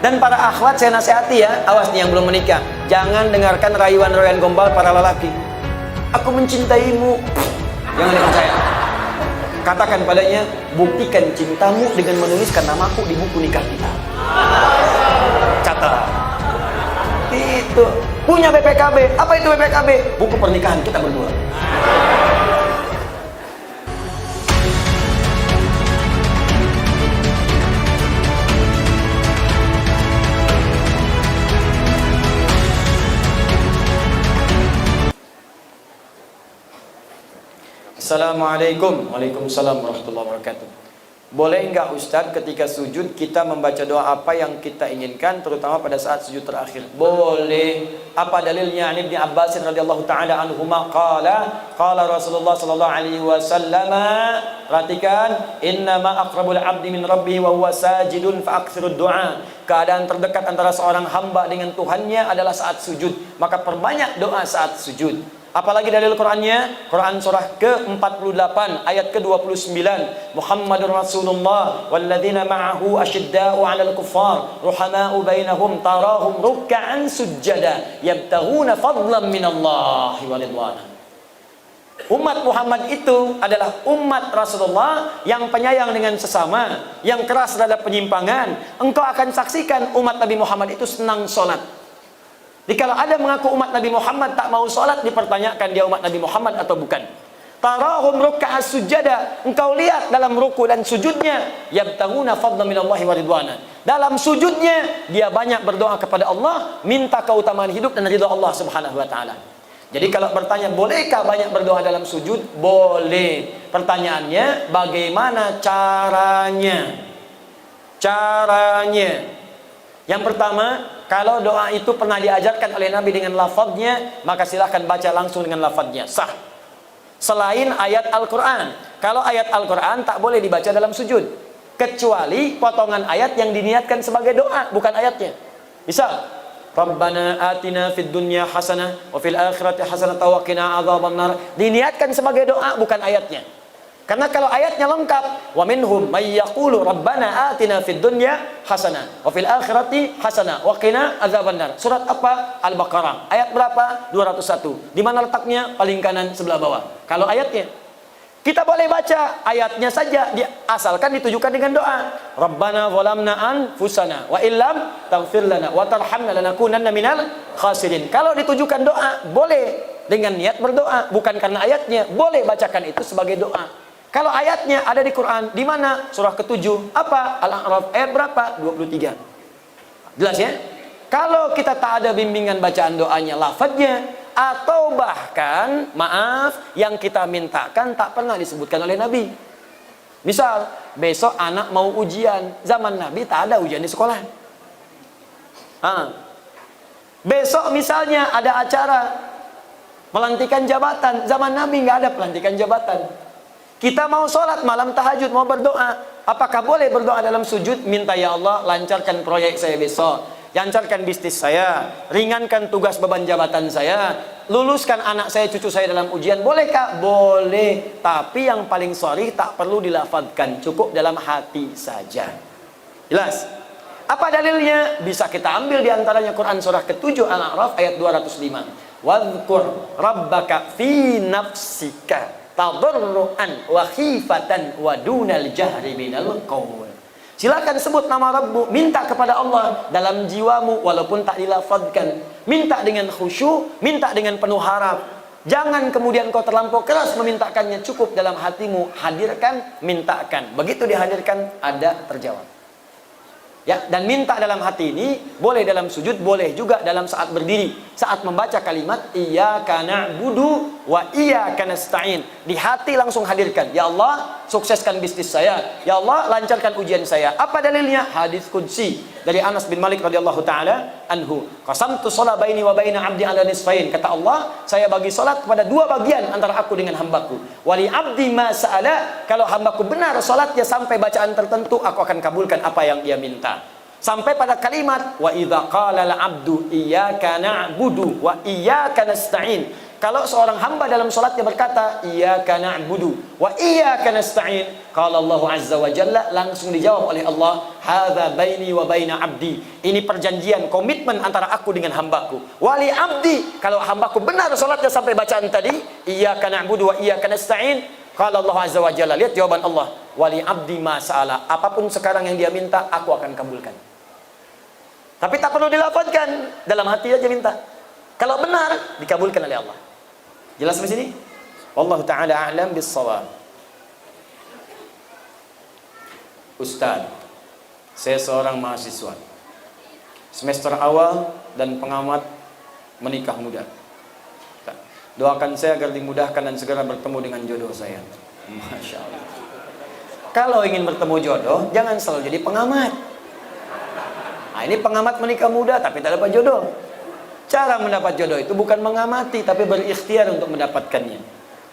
Dan para akhwat saya nasihati ya, awas nih yang belum menikah, jangan dengarkan rayuan-rayuan gombal para lelaki. Aku mencintaimu, jangan dengar saya. Katakan padanya, buktikan cintamu dengan menuliskan namaku di buku nikah kita. Catat. Itu punya BPKB. Apa itu BPKB? Buku pernikahan kita berdua. Assalamualaikum. Waalaikumsalam warahmatullahi wabarakatuh. Boleh enggak Ustadz ketika sujud kita membaca doa apa yang kita inginkan, terutama pada saat sujud terakhir? Boleh. Apa dalilnya? An Ibnu Abbas radhiyallahu taala anhuma qala Rasulullah sallallahu alaihi wasallam, perhatikan, innama aqrabul abdi min rabbih wa huwa sajidun fa aktsirud du'a. Keadaan terdekat antara seorang hamba dengan Tuhannya adalah saat sujud, maka perbanyak doa saat sujud. Apalagi dalil Qur'annya? Quran surah ke-48 ayat ke-29. Muhammadur Rasulullah walladzina ma'ahu asyidda'u 'alal kuffar ruhama'u bainahum tarahum ruk'an sujada yabtaghuna fadlan minallahi wa ridwana. Umat Muhammad itu adalah umat Rasulullah yang penyayang dengan sesama, yang keras terhadap penyimpangan. Engkau akan saksikan umat Nabi Muhammad itu senang sholat. Jadi kalau ada mengaku umat Nabi Muhammad tak mau sholat, dipertanyakan dia umat Nabi Muhammad atau bukan. Tarahum ruk'a sujada, engkau lihat dalam ruku dan sujudnya, yabtaghuna fadlan minallahi wa ridwana. Dalam sujudnya dia banyak berdoa kepada Allah, minta keutamaan hidup dan ridha Allah Subhanahu wa taala. Jadi kalau bertanya bolehkah banyak berdoa dalam sujud? Boleh. Pertanyaannya bagaimana caranya? Yang pertama, kalau doa itu pernah diajarkan oleh Nabi dengan lafadznya, maka silahkan baca langsung dengan lafadznya, sah. Selain ayat Al-Quran. Kalau ayat Al-Quran tak boleh dibaca dalam sujud, kecuali potongan ayat yang diniatkan sebagai doa, bukan ayatnya. Misal, Rabbana atina fid dunya hasanah wa fil akhirati hasanah wa qina adzabannar, diniatkan sebagai doa, bukan ayatnya. Karena kalau ayatnya lengkap, wa minhum may yaqulu rabbana atina fid dunya hasanah wa fil akhirati hasanah wa qina adzabannar. Surat apa? Al-Baqarah. Ayat berapa? 201. Di mana letaknya? Paling kanan sebelah bawah. Kalau ayatnya, kita boleh baca ayatnya saja, asalkan ditujukan dengan doa. Rabbana zalamna anfusana wa illam taghfir lana wa tarhamna lanakunanna minal khasirin. Kalau ditujukan doa, boleh dengan niat berdoa, bukan karena ayatnya. Boleh bacakan itu sebagai doa. Kalau ayatnya ada di Quran, di mana? Surah ke-7. Apa? Al-A'raf ayat berapa? 23. Jelas ya? Kalau kita tak ada bimbingan bacaan doanya, lafadznya, atau bahkan, maaf, yang kita mintakan tak pernah disebutkan oleh Nabi. Misal, besok anak mau ujian. Zaman Nabi tak ada ujian di sekolah. Besok misalnya ada acara pelantikan jabatan. Zaman Nabi nggak ada pelantikan jabatan. Kita mau sholat malam tahajud, mau berdoa, apakah boleh berdoa dalam sujud? Minta, ya Allah lancarkan proyek saya besok, lancarkan bisnis saya, ringankan tugas beban jabatan saya, luluskan anak saya, cucu saya dalam ujian. Bolehkah? Boleh. Tapi yang paling sharih tak perlu dilafadzkan, cukup dalam hati saja. Jelas? Apa dalilnya? Bisa kita ambil diantaranya Quran surah ke-7 Al-A'raf ayat 205. Wadhkur rabbaka fi nafsika tadarruan wa khifatan wa dunal jahri minal qaul. Silakan sebut nama Rabbu, minta kepada Allah dalam jiwamu walaupun tak dilafadzkan. Minta dengan khusyuk, minta dengan penuh harap. Jangan kemudian kau terlampau keras memintakannya, cukup dalam hatimu, hadirkan, mintakan. Begitu dihadirkan, ada terjawab. Ya, dan minta dalam hati ini boleh dalam sujud, boleh juga dalam saat berdiri. Saat membaca kalimat iyyaka na'budu wa iyyaka nasta'in, di hati langsung hadirkan, ya Allah sukseskan bisnis saya, ya Allah lancarkan ujian saya. Apa dalilnya? Hadis qudsi dari Anas bin Malik radhiyallahu taala anhu. Qasamtu shalah baini wa baina 'abdi 'ala nisfain. Kata Allah, saya bagi salat kepada dua bagian antara aku dengan hambaku. Wali 'abdi ma sa'ala, kalau hambaku benar salatnya sampai bacaan tertentu, aku akan kabulkan apa yang dia minta. Sampai pada kalimat wa idza qala al-'abdu iyyaka na'budu wa iyyaka nasta'in, Kalau seorang hamba dalam sholatnya berkata, iyyaka na'budu wa iyyaka nasta'in, qala Allah azza wa jalla, langsung dijawab oleh Allah, hadza baini wa baina abdi. Ini perjanjian, komitmen antara aku dengan hambaku. Wali abdi, kalau hambaku benar sholatnya sampai bacaan tadi, iyyaka na'budu wa iyyaka nasta'in, qala Allah azza wa jalla. Lihat jawaban Allah, wali abdi ma sa'ala. Apapun sekarang yang dia minta, aku akan kabulkan. Tapi tak perlu dilafazkan, dalam hati aja minta. Kalau benar, dikabulkan oleh Allah. Jelas di sini? Wallahu taala a'lam bis-shawab. Ustaz, saya seorang mahasiswa semester awal dan pengamat menikah muda. Doakan saya agar dimudahkan dan segera bertemu dengan jodoh saya. Masya Allah. Kalau ingin bertemu jodoh, jangan selalu jadi pengamat. Nah, ini pengamat menikah muda tapi tak dapat jodoh. Cara mendapat jodoh itu bukan mengamati, tapi berikhtiar untuk mendapatkannya.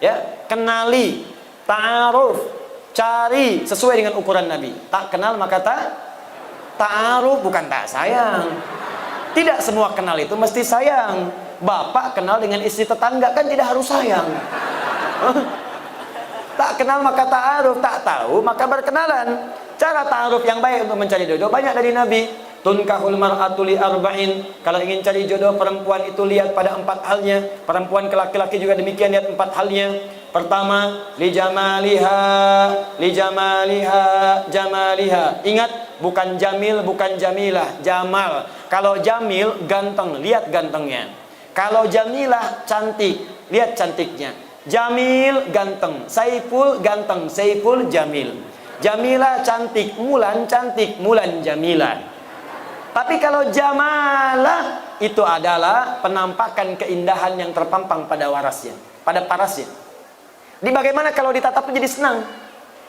Ya, kenali, ta'aruf, cari sesuai dengan ukuran Nabi. Tak kenal maka ta'aruf, bukan tak sayang. Tidak semua kenal itu mesti sayang. Bapak kenal dengan istri tetangga kan tidak harus sayang. Tak kenal maka ta'aruf, tak tahu maka berkenalan. Cara ta'aruf yang baik untuk mencari jodoh banyak dari Nabi. Tunkahul mar'atu li arba'in. Kalau ingin cari jodoh perempuan itu lihat pada 4 halnya. Perempuan ke laki-laki juga demikian, lihat 4 halnya. Pertama, li jamaliha, jamaliha. Ingat, bukan jamil, bukan jamilah, jamal. Kalau jamil ganteng, lihat gantengnya. Kalau jamilah cantik, lihat cantiknya. Jamil ganteng, Saiful ganteng, Saiful jamil. Jamilah cantik, Mulan cantik, Mulan jamilah. Tapi kalau jamalah itu adalah penampakan keindahan yang terpampang pada warasnya, pada parasnya. Di bagaimana kalau ditatap jadi senang?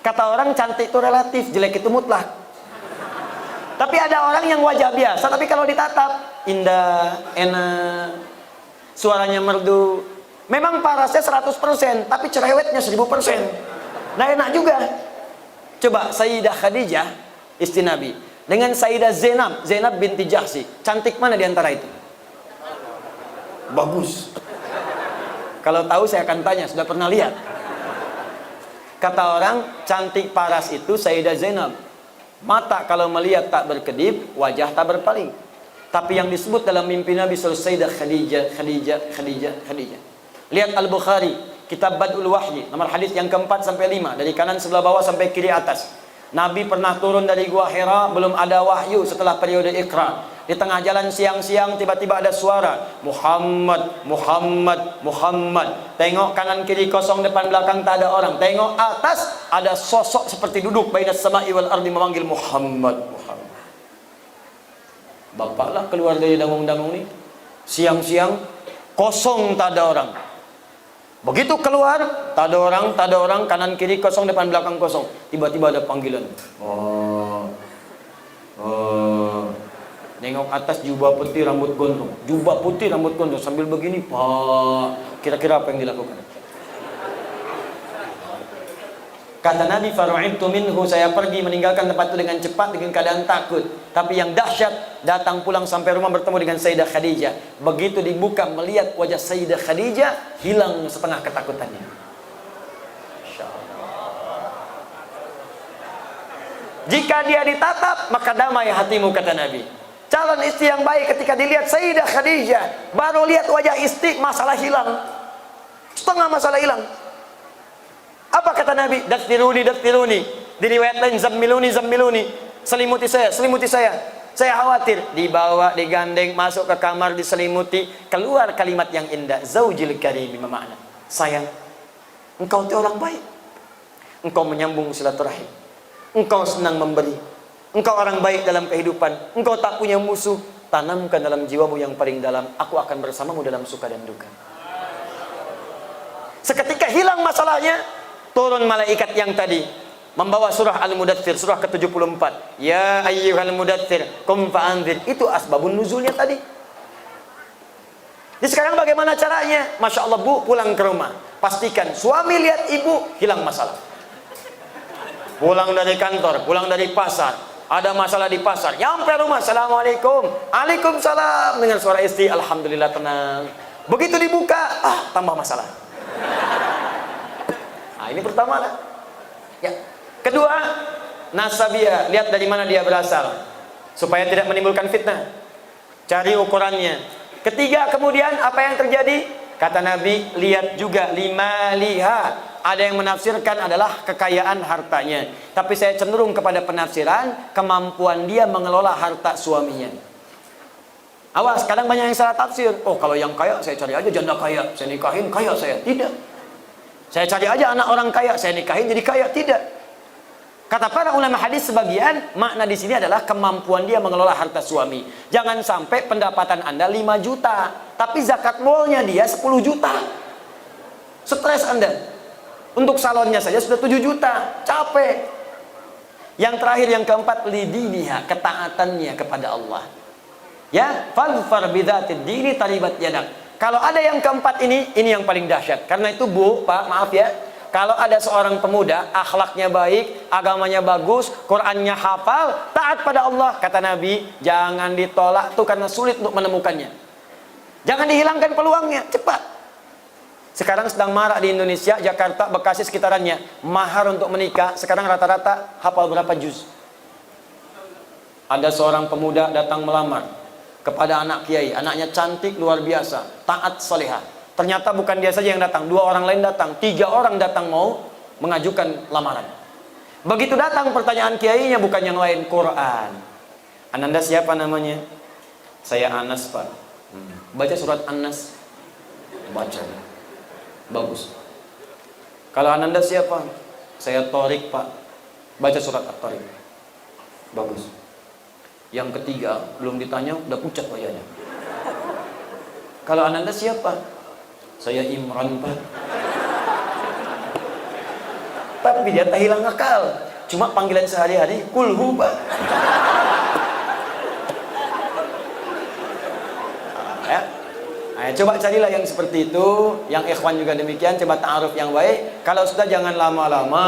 Kata orang cantik itu relatif, jelek itu mutlak. Tapi ada orang yang wajah biasa, tapi kalau ditatap indah, enak, suaranya merdu. Memang parasnya 100%, tapi cerewetnya 1000%. Nah enak juga. Coba Sayyidah Khadijah, istri Nabi, dengan Sayyidah Zainab binti Jahsy, cantik mana di antara itu? Bagus. Kalau tahu saya akan tanya, sudah pernah lihat? Kata orang, cantik paras itu Sayyidah Zainab. Mata kalau melihat tak berkedip, wajah tak berpaling. Tapi yang disebut dalam mimpi Nabi Sayyidah Khadijah. Lihat Al-Bukhari, Kitab Bad'ul Wahyi, nomor hadis yang ke-4 sampai 5, dari kanan sebelah bawah sampai kiri atas. Nabi pernah turun dari Gua Hira, belum ada wahyu setelah periode Iqra. Di tengah jalan siang-siang tiba-tiba ada suara, Muhammad, Muhammad, Muhammad. Tengok kanan kiri kosong, depan belakang tak ada orang. Tengok atas ada sosok seperti duduk bainas sama'i wal ardi memanggil Muhammad, Muhammad. Bapaklah keluar dari dangung-dangung ini. Siang-siang kosong tak ada orang. Begitu keluar, tak ada orang, kanan kiri kosong, depan belakang kosong. Tiba-tiba ada panggilan. Nengok atas jubah putih rambut gondrong. Jubah putih rambut gondrong sambil begini, Pak. Kira-kira apa yang dilakukan? Kata Nabi, faru'ibtu minhu, saya pergi meninggalkan tempat itu dengan cepat dengan keadaan takut. Tapi yang dahsyat, datang pulang sampai rumah bertemu dengan Sayyidah Khadijah. Begitu dibuka melihat wajah Sayyidah Khadijah, hilang setengah ketakutannya. Jika dia ditatap, maka damai hatimu, kata Nabi. Calon istri yang baik ketika dilihat Sayyidah Khadijah, baru lihat wajah istri, masalah hilang. Setengah masalah hilang. Apa kata Nabi? Dastiruni, dastiruni. Di riwayat lain, zammiluni, zammiluni. Selimuti saya, selimuti saya. Saya khawatir. Dibawa, digandeng, masuk ke kamar, diselimuti. Keluar kalimat yang indah. Zaujil karim, makna. Sayang, engkau itu orang baik. Engkau menyambung silaturahim. Engkau senang memberi. Engkau orang baik dalam kehidupan. Engkau tak punya musuh. Tanamkan dalam jiwamu yang paling dalam. Aku akan bersamamu dalam suka dan duka. Seketika hilang masalahnya. Turun malaikat yang tadi membawa surah Al-Mudaththir, surah ke-74. Ya ayyuhal mudaththir, qum fa'anzir. Itu asbabun nuzulnya tadi. Jadi sekarang bagaimana caranya? Masya Allah, Bu, pulang ke rumah, pastikan suami lihat ibu, hilang masalah. Pulang dari kantor, pulang dari pasar, ada masalah di pasar, nyampe rumah, assalamualaikum, waalaikumsalam, dengan suara istri, alhamdulillah tenang. Begitu dibuka, tambah masalah. Nah, ini pertama lah. Ya. Kedua, nasabiyah, lihat dari mana dia berasal supaya tidak menimbulkan fitnah. Cari ukurannya. Ketiga, kemudian apa yang terjadi? Kata Nabi, lihat juga lima liha. Ada yang menafsirkan adalah kekayaan hartanya. Tapi saya cenderung kepada penafsiran kemampuan dia mengelola harta suaminya. Awas, kadang banyak yang salah tafsir. Oh, kalau yang kaya, saya cari aja janda kaya, saya nikahin kaya saya. Tidak. Saya cari aja anak orang kaya, saya nikahin jadi kaya. Tidak. Kata para ulama hadis sebagian, makna di sini adalah kemampuan dia mengelola harta suami. Jangan sampai pendapatan Anda 5 juta, tapi zakat molnya dia 10 juta. Stres Anda. Untuk salonnya saja sudah 7 juta, capek. Yang terakhir, yang keempat, lidiniha, ketaatannya kepada Allah. Ya, fadfar bidzatid dini taribat yadak. Kalau ada yang keempat ini yang paling dahsyat. Karena itu Bu, Pak, maaf ya. Kalau ada seorang pemuda, akhlaknya baik, agamanya bagus, Qur'annya hafal, taat pada Allah, kata Nabi, jangan ditolak tuh karena sulit untuk menemukannya. Jangan dihilangkan peluangnya, cepat. Sekarang sedang marak di Indonesia, Jakarta, Bekasi sekitarannya, mahar untuk menikah sekarang rata-rata hafal berapa juz. Ada seorang pemuda datang melamar kepada anak kiai, anaknya cantik luar biasa, taat salihah. Ternyata bukan dia saja yang datang, 2 orang lain datang, 3 orang datang mau mengajukan lamaran. Begitu datang pertanyaan kiainya bukan yang lain, Quran. Ananda siapa namanya? Saya Anas, Pak. Baca surat Anas. Baca. Bagus. Kalau Ananda siapa? Saya Torik, Pak. Baca surat At-Torik. Bagus. Yang ketiga, belum ditanya, udah pucat wajahnya. Kalau Ananda siapa? Saya Imran, Pak. Tapi dia tak hilang akal. Cuma panggilan sehari-hari, Kulhu, Pak. Ya. Nah, coba carilah yang seperti itu, yang ikhwan juga demikian, coba ta'aruf yang baik. Kalau sudah jangan lama-lama,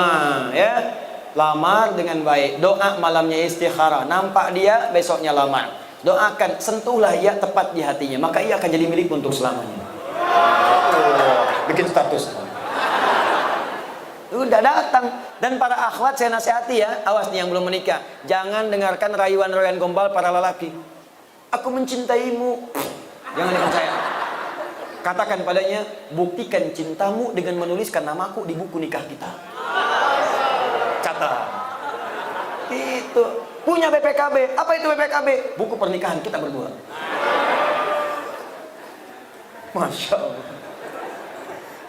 ya. Lamar dengan baik, doa malamnya istikharah, nampak dia besoknya lamar. Doakan, sentuhlah ia tepat di hatinya, maka ia akan jadi milik untuk selamanya. Bikin status. Udah datang. Dan para akhwat saya nasihati ya, awas nih yang belum menikah, jangan dengarkan rayuan-rayuan gombal para lelaki. Aku mencintaimu. Jangan dipercaya. Katakan padanya, buktikan cintamu dengan menuliskan namaku di buku nikah kita. Catat. Itu. Punya BPKB. Apa itu BPKB? Buku pernikahan kita berdua. Masya Allah.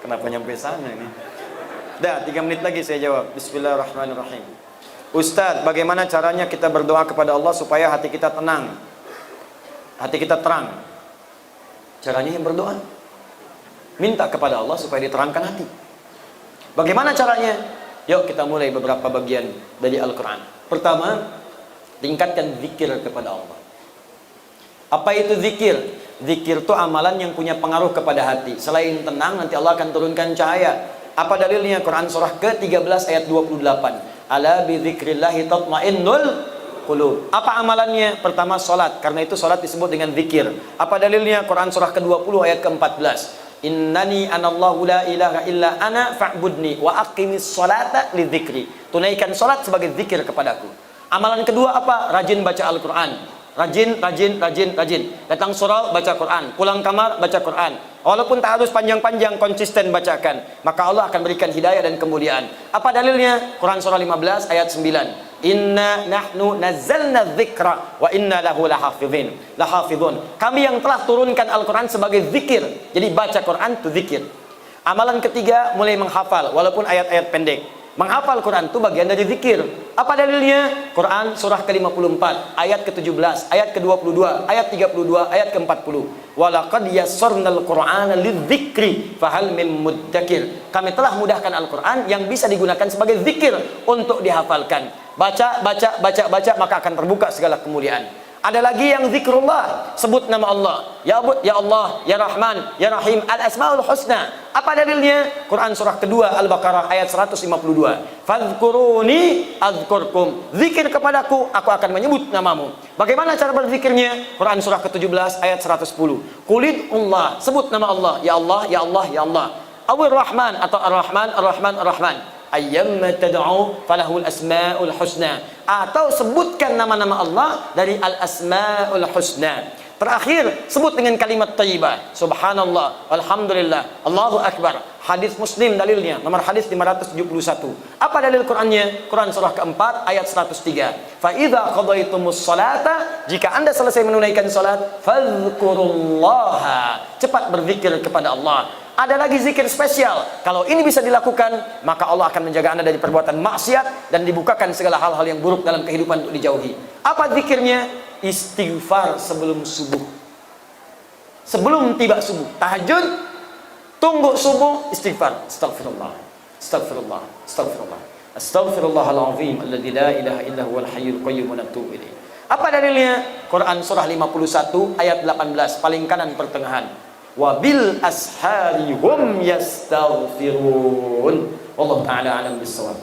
Kenapa nyampe sana ini? Dah, 3 menit lagi saya jawab. Bismillahirrahmanirrahim. Ustadz, bagaimana caranya kita berdoa kepada Allah supaya hati kita tenang? Hati kita terang. Caranya yang berdoa. Minta kepada Allah supaya diterangkan hati. Bagaimana caranya? Yuk kita mulai beberapa bagian dari Al-Quran. Pertama, tingkatkan zikir kepada Allah. Apa itu zikir? Zikir itu amalan yang punya pengaruh kepada hati. Selain tenang, nanti Allah akan turunkan cahaya. Apa dalilnya? Quran surah ke-13 ayat 28. Ala bi dzikrillahi tatmainnul qulub. Apa amalannya? Pertama, salat. Karena itu salat disebut dengan zikir. Apa dalilnya? Quran surah ke-20 ayat ke-14. Innani anallahu la ilaha illa ana fa'budni wa aqimis salata lidzikri. Tunaikan salat sebagai zikir kepadaku. Amalan kedua apa? Rajin baca Al-Quran. Rajin. Datang surau, baca Quran. Pulang kamar, baca Quran. Walaupun tak harus panjang-panjang, konsisten bacakan. Maka Allah akan berikan hidayah dan kemuliaan. Apa dalilnya? Quran surah 15 ayat 9. Inna nahnu nazzalna dzikra wa inna lahu lahafidhun. Kami yang telah turunkan Al-Quran sebagai zikir. Jadi baca Quran itu zikir. Amalan ketiga, mulai menghafal walaupun ayat-ayat pendek. Menghafal Quran itu bagian dari zikir. Apa dalilnya? Quran surah ke-54 ayat ke-17, ayat ke-22, ayat 32, ayat ke-40. Walaqad yassarnal Qur'ana lidzikri fahal min muddakir. Kami telah mudahkan Al-Quran yang bisa digunakan sebagai zikir untuk dihafalkan. Baca, maka akan terbuka segala kemuliaan. Ada lagi yang zikrullah, sebut nama Allah. Ya Allah, Ya Rahman, Ya Rahim, Al-Asmaul Husna. Apa dalilnya? Quran surah kedua Al-Baqarah ayat 152. Fadhkuruni adzkurkum. Zikir kepadaku, aku akan menyebut namamu. Bagaimana cara berzikirnya? Quran surah ke-17 ayat 110. Qulidullah, sebut nama Allah. Ya Allah, Ya Allah, Ya Allah. Awir Rahman atau Ar-Rahman, Ar-Rahman, Ar-Rahman. Ayyamma tad'u falahul asmaul husna, atau sebutkan nama-nama Allah dari al-asmaul husna. Terakhir, sebut dengan kalimat thayyibah. Subhanallah, alhamdulillah, Allahu akbar. Hadis Muslim dalilnya, nomor hadis 571. Apa dalil Qur'annya? Quran surah keempat ayat 103. Fa idza qadaitumus salata, jika Anda selesai menunaikan salat, fadhkurullaha, cepat berzikir kepada Allah. Ada lagi zikir spesial. Kalau ini bisa dilakukan, maka Allah akan menjaga Anda dari perbuatan maksiat dan dibukakan segala hal-hal yang buruk dalam kehidupan untuk dijauhi. Apa zikirnya? Istighfar sebelum subuh. Sebelum tiba subuh, tahajud, tunggu subuh, istighfar. Astaghfirullah, astaghfirullah, astaghfirullah, astaghfirullahalazim alladzi la ilaha illa huwal hayyul qayyum wa natubu ilaih. Apa dalilnya? Quran surah 51 ayat 18, paling kanan pertengahan. Wabil ashari hum yastaghfirun. Wallahu ta'ala alam bissawab.